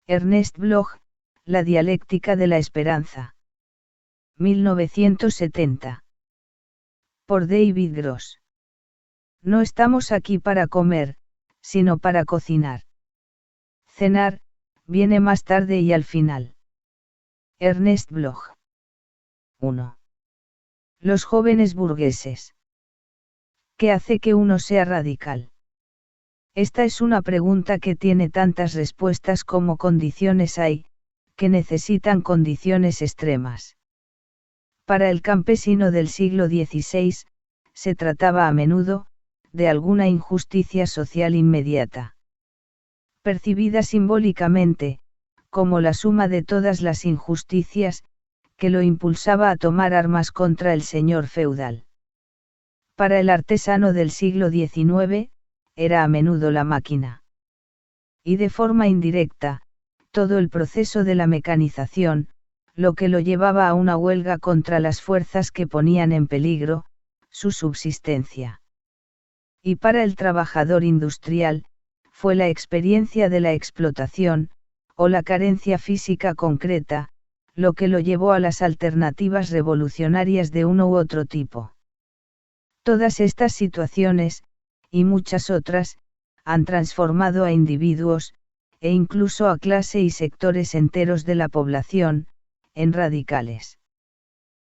Ernest Bloch, La dialéctica de la esperanza. 1970. Por David Gross. No estamos aquí para comer, sino para cocinar. Cenar, viene más tarde y al final. Ernest Bloch. 1. Los jóvenes burgueses. ¿Qué hace que uno sea radical? Esta es una pregunta que tiene tantas respuestas como condiciones hay, que necesitan condiciones extremas. Para el campesino del siglo XVI, se trataba a menudo, de alguna injusticia social inmediata. Percibida simbólicamente, como la suma de todas las injusticias, que lo impulsaba a tomar armas contra el señor feudal. Para el artesano del siglo XIX, era a menudo la máquina. Y de forma indirecta, todo el proceso de la mecanización, lo que lo llevaba a una huelga contra las fuerzas que ponían en peligro su subsistencia. Y para el trabajador industrial, fue la experiencia de la explotación, o la carencia física concreta, lo que lo llevó a las alternativas revolucionarias de uno u otro tipo. Todas estas situaciones, y muchas otras, han transformado a individuos, e incluso a clase y sectores enteros de la población, en radicales.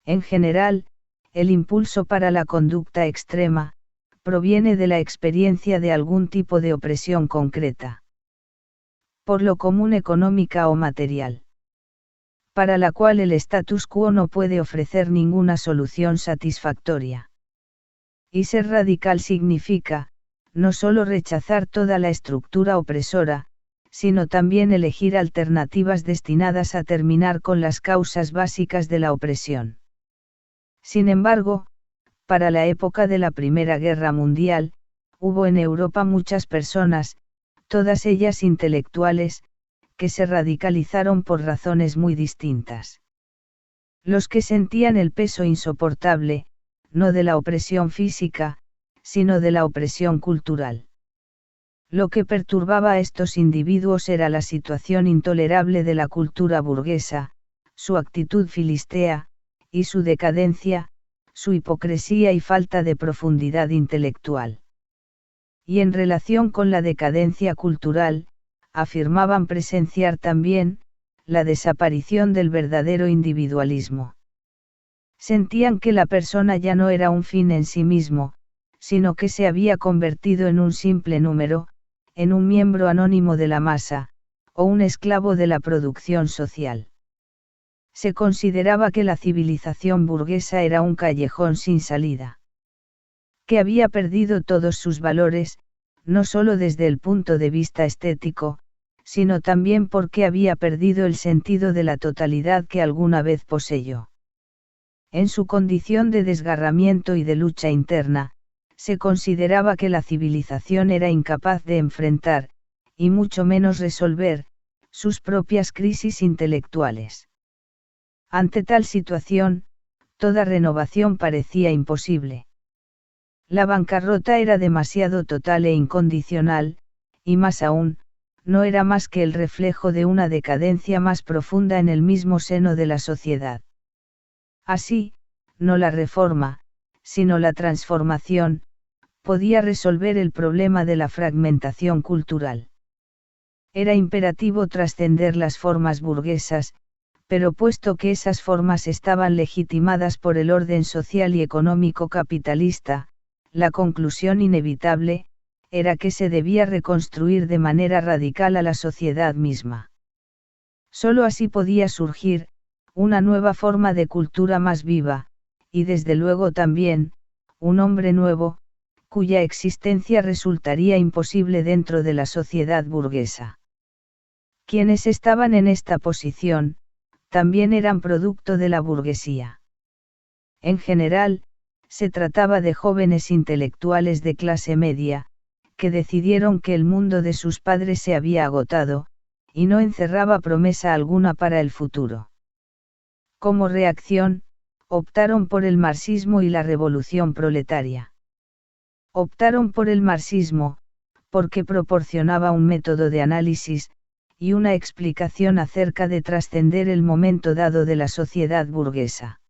En general, el impulso para la conducta extrema, proviene de la experiencia de algún tipo de opresión concreta. Por lo común económica o material. Para la cual el status quo no puede ofrecer ninguna solución satisfactoria. Y ser radical significa, no solo rechazar toda la estructura opresora, sino también elegir alternativas destinadas a terminar con las causas básicas de la opresión. Sin embargo, para la época de la Primera Guerra Mundial, hubo en Europa muchas personas, todas ellas intelectuales, que se radicalizaron por razones muy distintas. Los que sentían el peso insoportable, no de la opresión física, sino de la opresión cultural. Lo que perturbaba a estos individuos era la situación intolerable de la cultura burguesa, su actitud filistea, y su decadencia, su hipocresía y falta de profundidad intelectual. Y en relación con la decadencia cultural, afirmaban presenciar también, la desaparición del verdadero individualismo. Sentían que la persona ya no era un fin en sí mismo, sino que se había convertido en un simple número, en un miembro anónimo de la masa, o un esclavo de la producción social. Se consideraba que la civilización burguesa era un callejón sin salida. Que había perdido todos sus valores, no solo desde el punto de vista estético, sino también porque había perdido el sentido de la totalidad que alguna vez poseyó. En su condición de desgarramiento y de lucha interna, se consideraba que la civilización era incapaz de enfrentar, y mucho menos resolver, sus propias crisis intelectuales. Ante tal situación, toda renovación parecía imposible. La bancarrota era demasiado total e incondicional, y más aún, no era más que el reflejo de una decadencia más profunda en el mismo seno de la sociedad. Así, no la reforma, sino la transformación, podía resolver el problema de la fragmentación cultural. Era imperativo trascender las formas burguesas, pero puesto que esas formas estaban legitimadas por el orden social y económico capitalista, la conclusión inevitable, era que se debía reconstruir de manera radical a la sociedad misma. Solo así podía surgir, una nueva forma de cultura más viva, y desde luego también, un hombre nuevo, cuya existencia resultaría imposible dentro de la sociedad burguesa. Quienes estaban en esta posición, también eran producto de la burguesía. En general, se trataba de jóvenes intelectuales de clase media, que decidieron que el mundo de sus padres se había agotado, y no encerraba promesa alguna para el futuro. Como reacción, optaron por el marxismo y la revolución proletaria. Optaron por el marxismo, porque proporcionaba un método de análisis, y una explicación acerca de trascender el momento dado de la sociedad burguesa.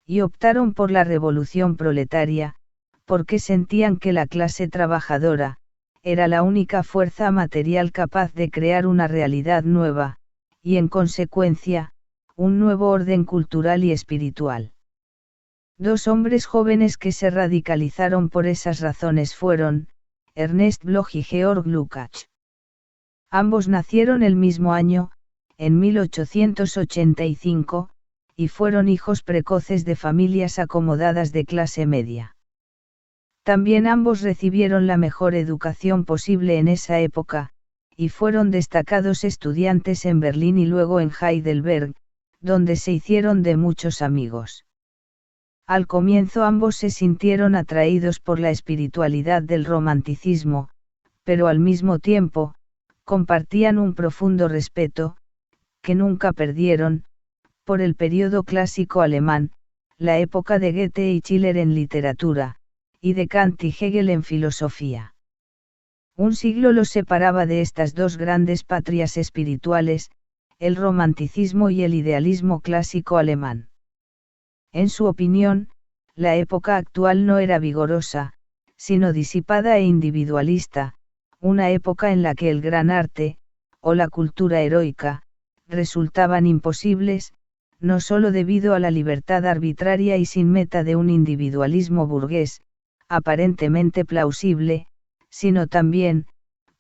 Y optaron por la revolución proletaria, porque sentían que la clase trabajadora, era la única fuerza material capaz de crear una realidad nueva, y en consecuencia, un nuevo orden cultural y espiritual. Dos hombres jóvenes que se radicalizaron por esas razones fueron, Ernest Bloch y Georg Lukács. Ambos nacieron el mismo año, en 1885, y fueron hijos precoces de familias acomodadas de clase media. También ambos recibieron la mejor educación posible en esa época, y fueron destacados estudiantes en Berlín y luego en Heidelberg, donde se hicieron de muchos amigos. Al comienzo ambos se sintieron atraídos por la espiritualidad del romanticismo, pero al mismo tiempo, compartían un profundo respeto, que nunca perdieron, por el período clásico alemán, la época de Goethe y Schiller en literatura, y de Kant y Hegel en filosofía. Un siglo los separaba de estas dos grandes patrias espirituales, el romanticismo y el idealismo clásico alemán. En su opinión, la época actual no era vigorosa, sino disipada e individualista, una época en la que el gran arte, o la cultura heroica, resultaban imposibles, no solo debido a la libertad arbitraria y sin meta de un individualismo burgués, aparentemente plausible, sino también,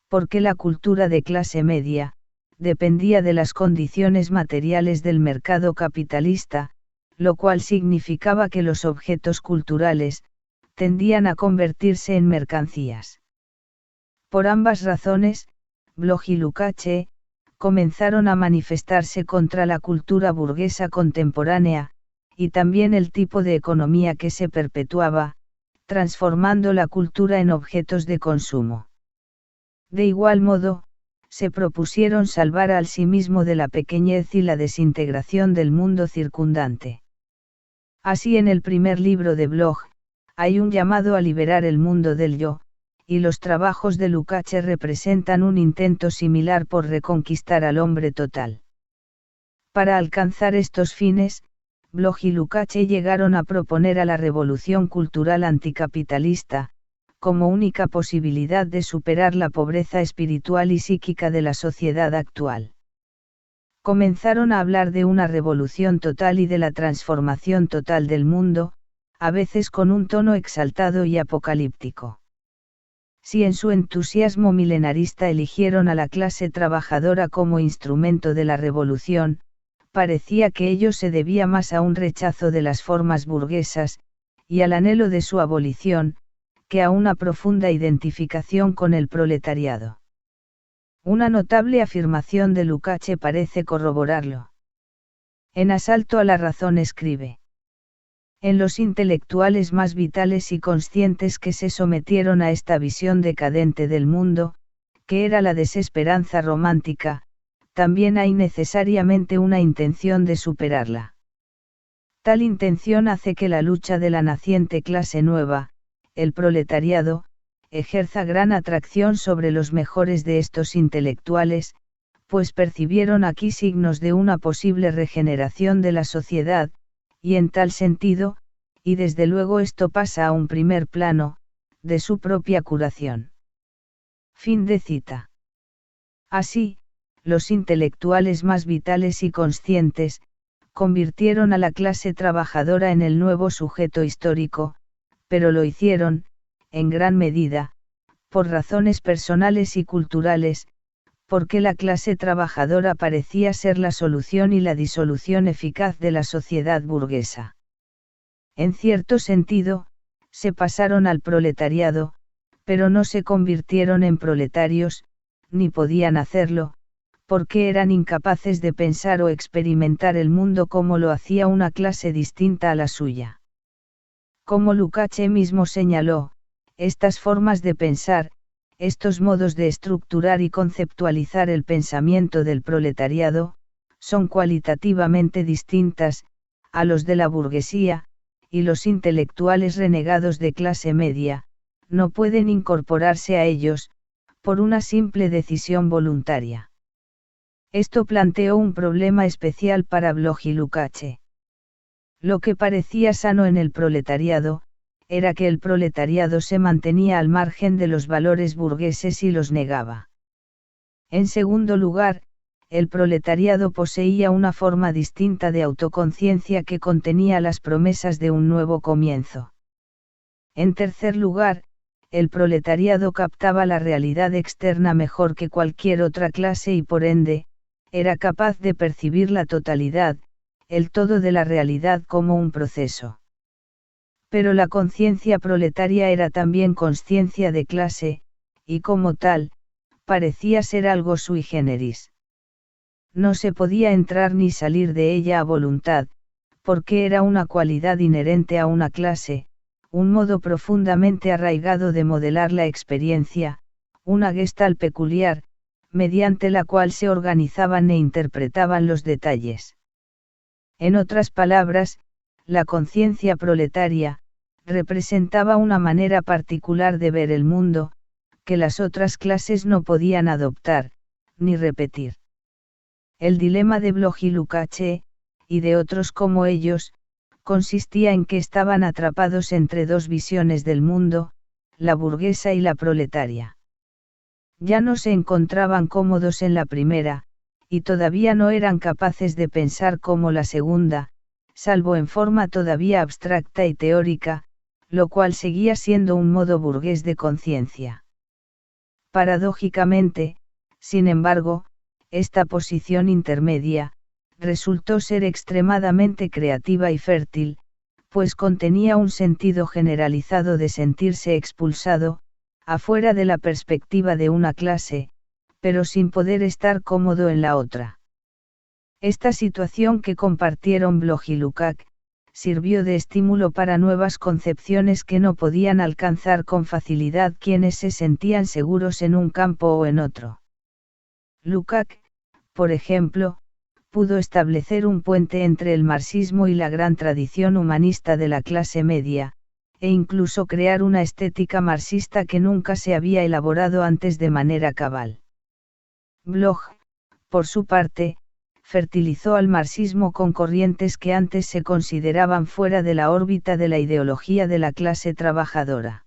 porque la cultura de clase media, dependía de las condiciones materiales del mercado capitalista, lo cual significaba que los objetos culturales, tendían a convertirse en mercancías. Por ambas razones, Bloch y Lukács comenzaron a manifestarse contra la cultura burguesa contemporánea, y también el tipo de economía que se perpetuaba, transformando la cultura en objetos de consumo. De igual modo, se propusieron salvar al sí mismo de la pequeñez y la desintegración del mundo circundante. Así en el primer libro de Bloch, hay un llamado a liberar el mundo del yo, y los trabajos de Lukács representan un intento similar por reconquistar al hombre total. Para alcanzar estos fines, Bloch y Lukács llegaron a proponer a la revolución cultural anticapitalista, como única posibilidad de superar la pobreza espiritual y psíquica de la sociedad actual. Comenzaron a hablar de una revolución total y de la transformación total del mundo, a veces con un tono exaltado y apocalíptico. Si en su entusiasmo milenarista eligieron a la clase trabajadora como instrumento de la revolución, parecía que ello se debía más a un rechazo de las formas burguesas, y al anhelo de su abolición, que a una profunda identificación con el proletariado. Una notable afirmación de Lukács parece corroborarlo. En Asalto a la razón escribe: en los intelectuales más vitales y conscientes que se sometieron a esta visión decadente del mundo, que era la desesperanza romántica, también hay necesariamente una intención de superarla. Tal intención hace que la lucha de la naciente clase nueva, el proletariado, ejerza gran atracción sobre los mejores de estos intelectuales, pues percibieron aquí signos de una posible regeneración de la sociedad, y en tal sentido, y desde luego esto pasa a un primer plano, de su propia curación. Fin de cita. Así, los intelectuales más vitales y conscientes, convirtieron a la clase trabajadora en el nuevo sujeto histórico, pero lo hicieron, en gran medida, por razones personales y culturales, porque la clase trabajadora parecía ser la solución y la disolución eficaz de la sociedad burguesa. En cierto sentido, se pasaron al proletariado, pero no se convirtieron en proletarios, ni podían hacerlo, porque eran incapaces de pensar o experimentar el mundo como lo hacía una clase distinta a la suya. Como Lukács mismo señaló, estas formas de pensar, estos modos de estructurar y conceptualizar el pensamiento del proletariado, son cualitativamente distintas, a los de la burguesía, y los intelectuales renegados de clase media, no pueden incorporarse a ellos, por una simple decisión voluntaria. Esto planteó un problema especial para Bloch y Lukács. Lo que parecía sano en el proletariado, era que el proletariado se mantenía al margen de los valores burgueses y los negaba. En segundo lugar, el proletariado poseía una forma distinta de autoconciencia que contenía las promesas de un nuevo comienzo. En tercer lugar, el proletariado captaba la realidad externa mejor que cualquier otra clase y por ende, era capaz de percibir la totalidad, el todo de la realidad como un proceso. Pero la conciencia proletaria era también consciencia de clase, y como tal, parecía ser algo sui generis. No se podía entrar ni salir de ella a voluntad, porque era una cualidad inherente a una clase, un modo profundamente arraigado de modelar la experiencia, una gestal peculiar, mediante la cual se organizaban e interpretaban los detalles. En otras palabras, la conciencia proletaria, representaba una manera particular de ver el mundo, que las otras clases no podían adoptar, ni repetir. El dilema de Bloch y Lukács, y de otros como ellos, consistía en que estaban atrapados entre dos visiones del mundo, la burguesa y la proletaria. Ya no se encontraban cómodos en la primera, y todavía no eran capaces de pensar como la segunda, salvo en forma todavía abstracta y teórica, lo cual seguía siendo un modo burgués de conciencia. Paradójicamente, sin embargo, esta posición intermedia, resultó ser extremadamente creativa y fértil, pues contenía un sentido generalizado de sentirse expulsado, afuera de la perspectiva de una clase, pero sin poder estar cómodo en la otra. Esta situación que compartieron Bloch y Lukács, sirvió de estímulo para nuevas concepciones que no podían alcanzar con facilidad quienes se sentían seguros en un campo o en otro. Lukács, por ejemplo, pudo establecer un puente entre el marxismo y la gran tradición humanista de la clase media, e incluso crear una estética marxista que nunca se había elaborado antes de manera cabal. Bloch, por su parte, fertilizó al marxismo con corrientes que antes se consideraban fuera de la órbita de la ideología de la clase trabajadora.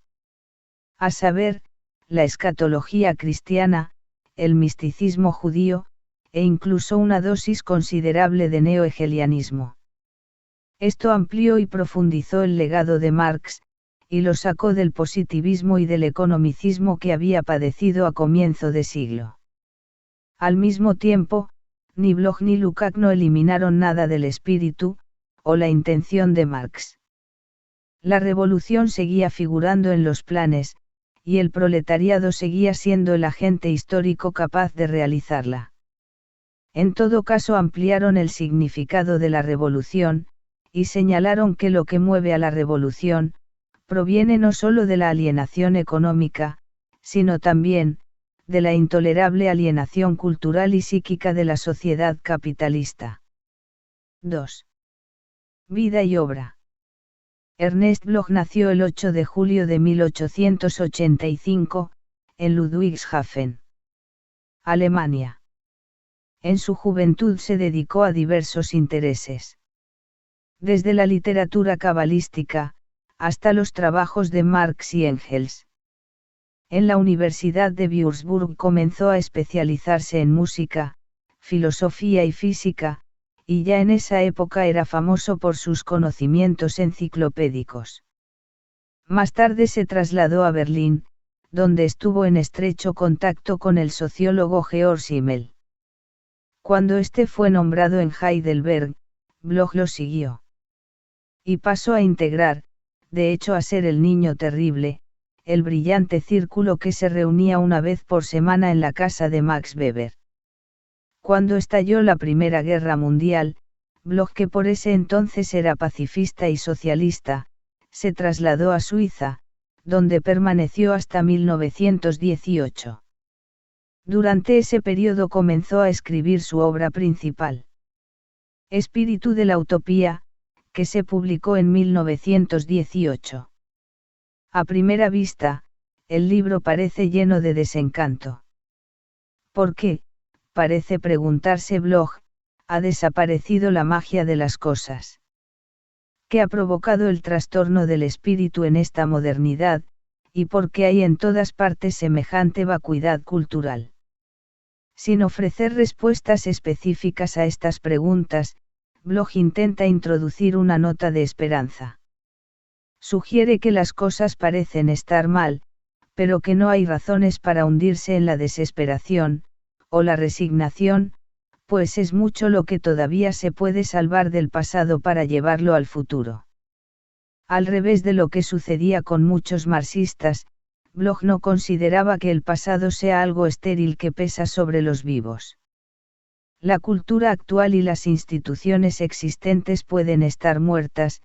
A saber, la escatología cristiana, el misticismo judío, e incluso una dosis considerable de neo-hegelianismo. Esto amplió y profundizó el legado de Marx, y lo sacó del positivismo y del economicismo que había padecido a comienzo de siglo. Al mismo tiempo, ni Bloch ni Lukács no eliminaron nada del espíritu, o la intención de Marx. La revolución seguía figurando en los planes, y el proletariado seguía siendo el agente histórico capaz de realizarla. En todo caso ampliaron el significado de la revolución, y señalaron que lo que mueve a la revolución, proviene no solo de la alienación económica, sino también, de la intolerable alienación cultural y psíquica de la sociedad capitalista. 2. Vida y obra. Ernest Bloch nació el 8 de julio de 1885, en Ludwigshafen, Alemania. En su juventud se dedicó a diversos intereses. Desde la literatura cabalística, hasta los trabajos de Marx y Engels. En la Universidad de Würzburg comenzó a especializarse en música, filosofía y física, y ya en esa época era famoso por sus conocimientos enciclopédicos. Más tarde se trasladó a Berlín, donde estuvo en estrecho contacto con el sociólogo Georg Simmel. Cuando éste fue nombrado en Heidelberg, Bloch lo siguió. Y pasó a integrar, de hecho a ser el niño terrible, el brillante círculo que se reunía una vez por semana en la casa de Max Weber. Cuando estalló la Primera Guerra Mundial, Bloch, que por ese entonces era pacifista y socialista, se trasladó a Suiza, donde permaneció hasta 1918. Durante ese periodo comenzó a escribir su obra principal. Espíritu de la Utopía, que se publicó en 1918. A primera vista, el libro parece lleno de desencanto. ¿Por qué? parece preguntarse Bloch, ha desaparecido la magia de las cosas. ¿Qué ha provocado el trastorno del espíritu en esta modernidad, y por qué hay en todas partes semejante vacuidad cultural? Sin ofrecer respuestas específicas a estas preguntas, Bloch intenta introducir una nota de esperanza. Sugiere que las cosas parecen estar mal, pero que no hay razones para hundirse en la desesperación, o la resignación, pues es mucho lo que todavía se puede salvar del pasado para llevarlo al futuro. Al revés de lo que sucedía con muchos marxistas, Bloch no consideraba que el pasado sea algo estéril que pesa sobre los vivos. La cultura actual y las instituciones existentes pueden estar muertas,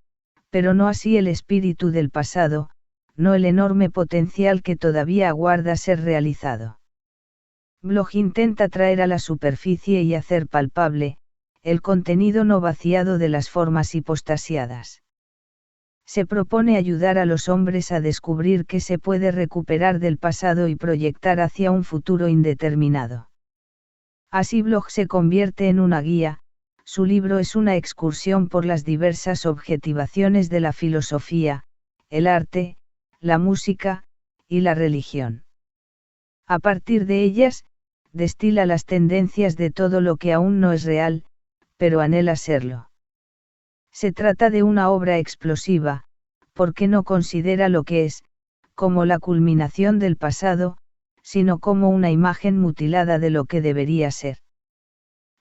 pero no así el espíritu del pasado, no el enorme potencial que todavía aguarda ser realizado. Bloch intenta traer a la superficie y hacer palpable, el contenido no vaciado de las formas hipostasiadas. Se propone ayudar a los hombres a descubrir que se puede recuperar del pasado y proyectar hacia un futuro indeterminado. Así Bloch se convierte en una guía, su libro es una excursión por las diversas objetivaciones de la filosofía, el arte, la música, y la religión. A partir de ellas, destila las tendencias de todo lo que aún no es real, pero anhela serlo. Se trata de una obra explosiva, porque no considera lo que es, como la culminación del pasado, sino como una imagen mutilada de lo que debería ser.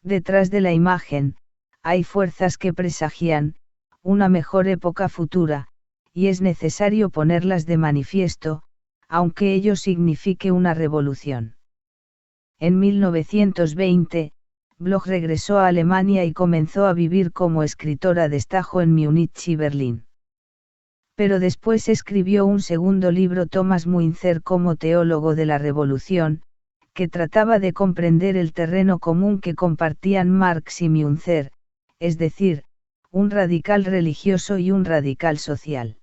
Detrás de la imagen, hay fuerzas que presagian, una mejor época futura, y es necesario ponerlas de manifiesto, aunque ello signifique una revolución. En 1920, Bloch regresó a Alemania y comenzó a vivir como escritor a destajo en Múnich y Berlín. Pero después escribió un segundo libro Thomas Müntzer como teólogo de la revolución, que trataba de comprender el terreno común que compartían Marx y Müntzer, es decir, un radical religioso y un radical social.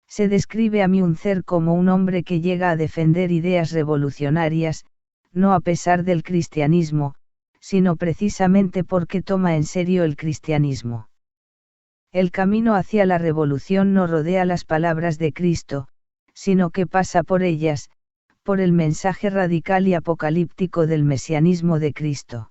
Se describe a Müntzer como un hombre que llega a defender ideas revolucionarias, no a pesar del cristianismo, sino precisamente porque toma en serio el cristianismo. El camino hacia la revolución no rodea las palabras de Cristo, sino que pasa por ellas, por el mensaje radical y apocalíptico del mesianismo de Cristo.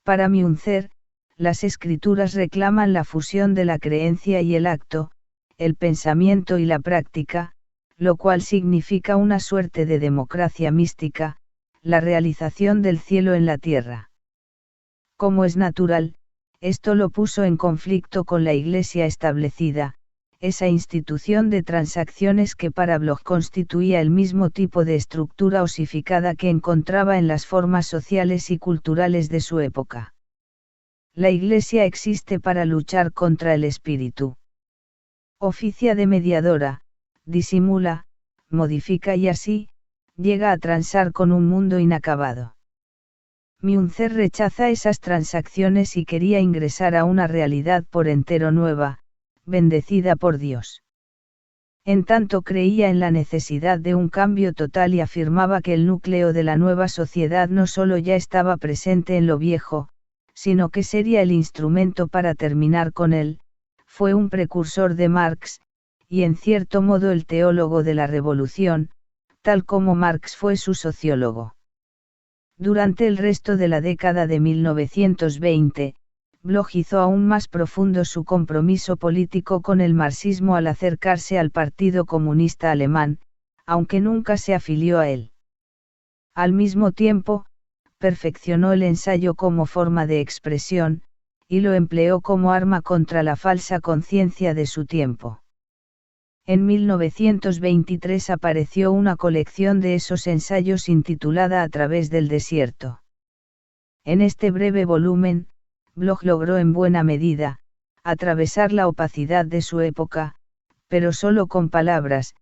Para Müntzer, las escrituras reclaman la fusión de la creencia y el acto, el pensamiento y la práctica, lo cual significa una suerte de democracia mística, la realización del cielo en la tierra. Como es natural, esto lo puso en conflicto con la Iglesia establecida, esa institución de transacciones que para Bloch constituía el mismo tipo de estructura osificada que encontraba en las formas sociales y culturales de su época. La Iglesia existe para luchar contra el espíritu. Oficia de mediadora, disimula, modifica y así, llega a transar con un mundo inacabado. Müntzer rechaza esas transacciones y quería ingresar a una realidad por entero nueva, bendecida por Dios. En tanto creía en la necesidad de un cambio total y afirmaba que el núcleo de la nueva sociedad no solo ya estaba presente en lo viejo, sino que sería el instrumento para terminar con él, fue un precursor de Marx, y en cierto modo el teólogo de la revolución, tal como Marx fue su sociólogo. Durante el resto de la década de 1920, Bloch hizo aún más profundo su compromiso político con el marxismo al acercarse al Partido Comunista Alemán, aunque nunca se afilió a él. Al mismo tiempo, perfeccionó el ensayo como forma de expresión, y lo empleó como arma contra la falsa conciencia de su tiempo. En 1923 apareció una colección de esos ensayos intitulada A través del desierto. En este breve volumen, Bloch logró en buena medida, atravesar la opacidad de su época, pero solo con palabras,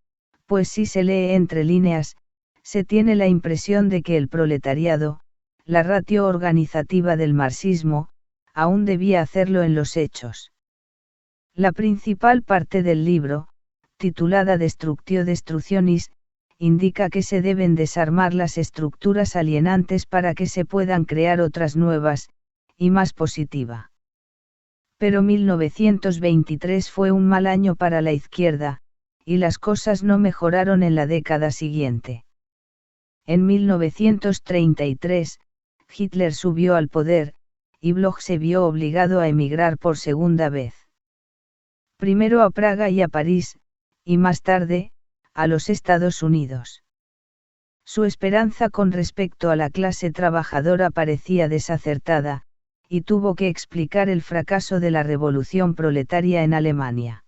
pues si se lee entre líneas, se tiene la impresión de que el proletariado, la ratio organizativa del marxismo, aún debía hacerlo en los hechos. La principal parte del libro, titulada Destructio Destructionis, indica que se deben desarmar las estructuras alienantes para que se puedan crear otras nuevas, y más positiva. Pero 1923 fue un mal año para la izquierda, y las cosas no mejoraron en la década siguiente. En 1933, Hitler subió al poder, y Bloch se vio obligado a emigrar por segunda vez. Primero a Praga y a París, y más tarde, a los Estados Unidos. Su esperanza con respecto a la clase trabajadora parecía desacertada, y tuvo que explicar el fracaso de la revolución proletaria en Alemania.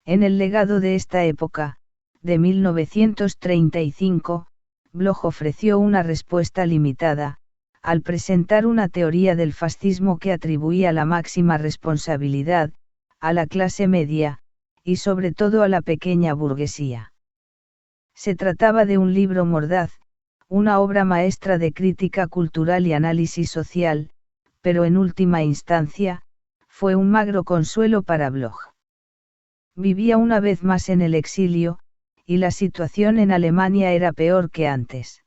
En el legado de esta época, de 1935, Bloch ofreció una respuesta limitada, al presentar una teoría del fascismo que atribuía la máxima responsabilidad, a la clase media, y sobre todo a la pequeña burguesía. Se trataba de un libro mordaz, una obra maestra de crítica cultural y análisis social, pero en última instancia, fue un magro consuelo para Bloch. Vivía una vez más en el exilio, y la situación en Alemania era peor que antes.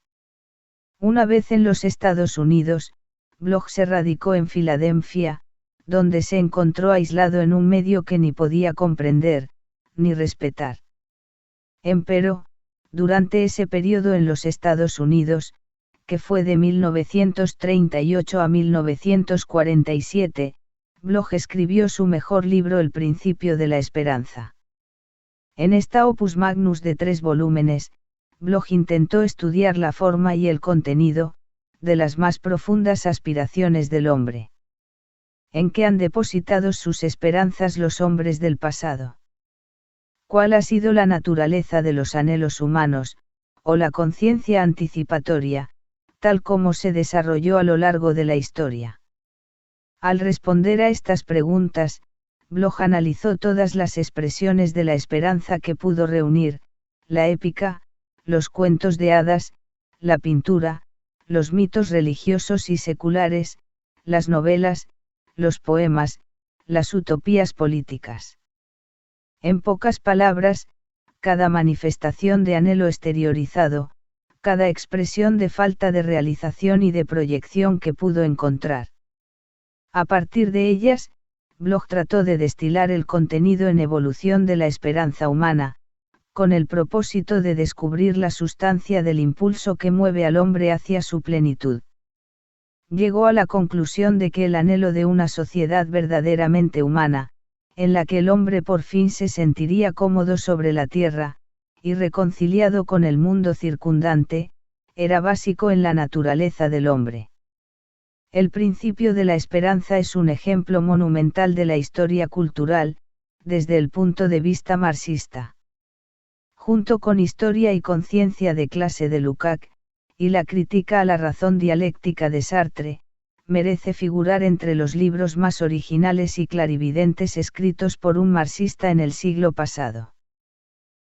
Una vez en los Estados Unidos, Bloch se radicó en Filadelfia, donde se encontró aislado en un medio que ni podía comprender, ni respetar. Empero, durante ese periodo en los Estados Unidos, que fue de 1938 a 1947, Bloch escribió su mejor libro El principio de la esperanza. En esta opus magnus de 3 volúmenes, Bloch intentó estudiar la forma y el contenido, de las más profundas aspiraciones del hombre. ¿En qué han depositado sus esperanzas los hombres del pasado? ¿Cuál ha sido la naturaleza de los anhelos humanos, o la conciencia anticipatoria, tal como se desarrolló a lo largo de la historia? Al responder a estas preguntas, Bloch analizó todas las expresiones de la esperanza que pudo reunir, la épica, los cuentos de hadas, la pintura, los mitos religiosos y seculares, las novelas, los poemas, las utopías políticas. En pocas palabras, cada manifestación de anhelo exteriorizado, cada expresión de falta de realización y de proyección que pudo encontrar. A partir de ellas, Bloch trató de destilar el contenido en evolución de la esperanza humana, con el propósito de descubrir la sustancia del impulso que mueve al hombre hacia su plenitud. Llegó a la conclusión de que el anhelo de una sociedad verdaderamente humana, en la que el hombre por fin se sentiría cómodo sobre la tierra, y reconciliado con el mundo circundante, era básico en la naturaleza del hombre. El principio de la esperanza es un ejemplo monumental de la historia cultural, desde el punto de vista marxista. Junto con Historia y conciencia de clase de Lukács, y la crítica a la razón dialéctica de Sartre, merece figurar entre los libros más originales y clarividentes escritos por un marxista en el siglo pasado.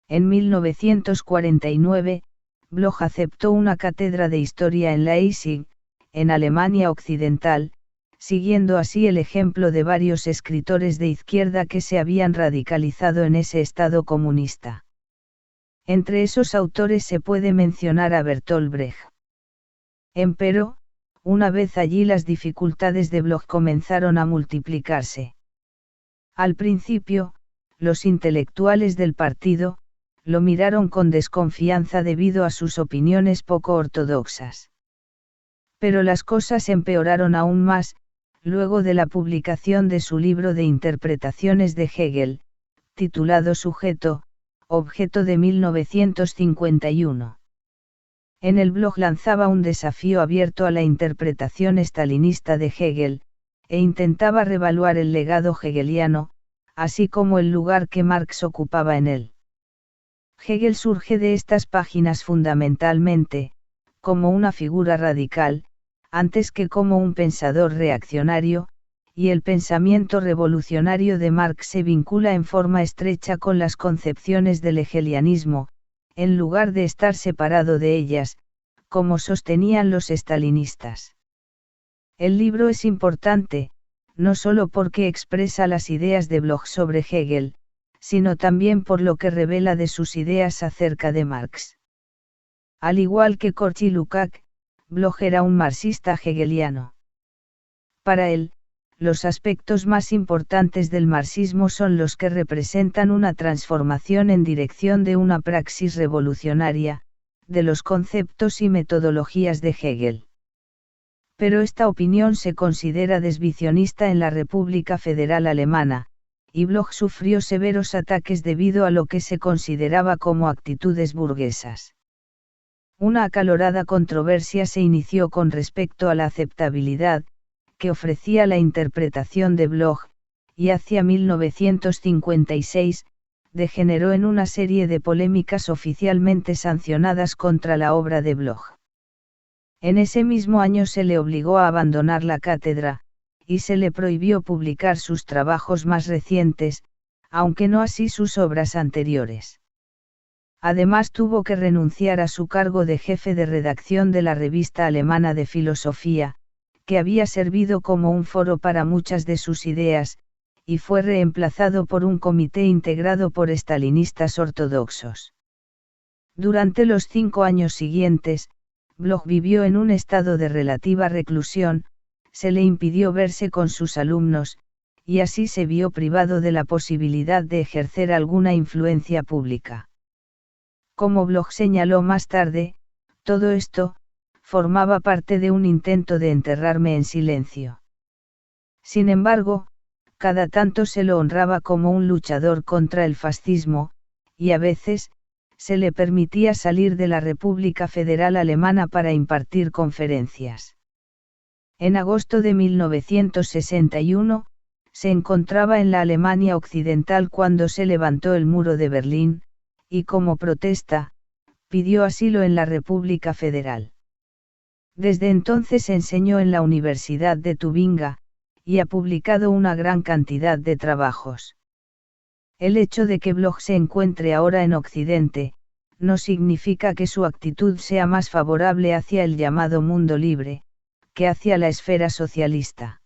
En 1949, Bloch aceptó una cátedra de historia en Leipzig, en Alemania Occidental, siguiendo así el ejemplo de varios escritores de izquierda que se habían radicalizado en ese estado comunista. Entre esos autores se puede mencionar a Bertolt Brecht. Empero, una vez allí las dificultades de Bloch comenzaron a multiplicarse. Al principio, los intelectuales del partido, lo miraron con desconfianza debido a sus opiniones poco ortodoxas. Pero las cosas empeoraron aún más, luego de la publicación de su libro de interpretaciones de Hegel, titulado Sujeto, Objeto de 1951. En el blog lanzaba un desafío abierto a la interpretación estalinista de Hegel, e intentaba revaluar el legado hegeliano, así como el lugar que Marx ocupaba en él. Hegel surge de estas páginas fundamentalmente, como una figura radical, antes que como un pensador reaccionario, y el pensamiento revolucionario de Marx se vincula en forma estrecha con las concepciones del hegelianismo, en lugar de estar separado de ellas, como sostenían los estalinistas. El libro es importante, no solo porque expresa las ideas de Bloch sobre Hegel, sino también por lo que revela de sus ideas acerca de Marx. Al igual que Korchi Lukács, Bloch era un marxista hegeliano. Para él, los aspectos más importantes del marxismo son los que representan una transformación en dirección de una praxis revolucionaria, de los conceptos y metodologías de Hegel. Pero esta opinión se considera desviacionista en la República Federal Alemana, y Bloch sufrió severos ataques debido a lo que se consideraba como actitudes burguesas. Una acalorada controversia se inició con respecto a la aceptabilidad que ofrecía la interpretación de Bloch, y hacia 1956, degeneró en una serie de polémicas oficialmente sancionadas contra la obra de Bloch. En ese mismo año se le obligó a abandonar la cátedra, y se le prohibió publicar sus trabajos más recientes, aunque no así sus obras anteriores. Además tuvo que renunciar a su cargo de jefe de redacción de la revista alemana de filosofía, que había servido como un foro para muchas de sus ideas, y fue reemplazado por un comité integrado por estalinistas ortodoxos. Durante los 5 años siguientes, Bloch vivió en un estado de relativa reclusión, se le impidió verse con sus alumnos, y así se vio privado de la posibilidad de ejercer alguna influencia pública. Como Bloch señaló más tarde, todo esto formaba parte de un intento de enterrarme en silencio. Sin embargo, cada tanto se lo honraba como un luchador contra el fascismo, y a veces, se le permitía salir de la República Federal Alemana para impartir conferencias. En agosto de 1961, se encontraba en la Alemania Occidental cuando se levantó el muro de Berlín, y como protesta, pidió asilo en la República Federal. Desde entonces enseñó en la Universidad de Tubinga, y ha publicado una gran cantidad de trabajos. El hecho de que Bloch se encuentre ahora en Occidente, no significa que su actitud sea más favorable hacia el llamado mundo libre, que hacia la esfera socialista.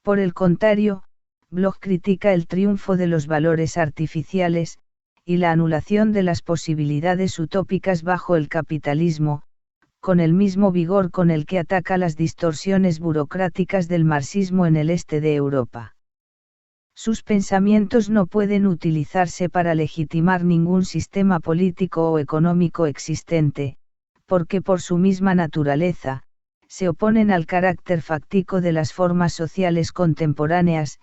Por el contrario, Bloch critica el triunfo de los valores artificiales, y la anulación de las posibilidades utópicas bajo el capitalismo, con el mismo vigor con el que ataca las distorsiones burocráticas del marxismo en el este de Europa. Sus pensamientos no pueden utilizarse para legitimar ningún sistema político o económico existente, porque por su misma naturaleza, se oponen al carácter fáctico de las formas sociales contemporáneas,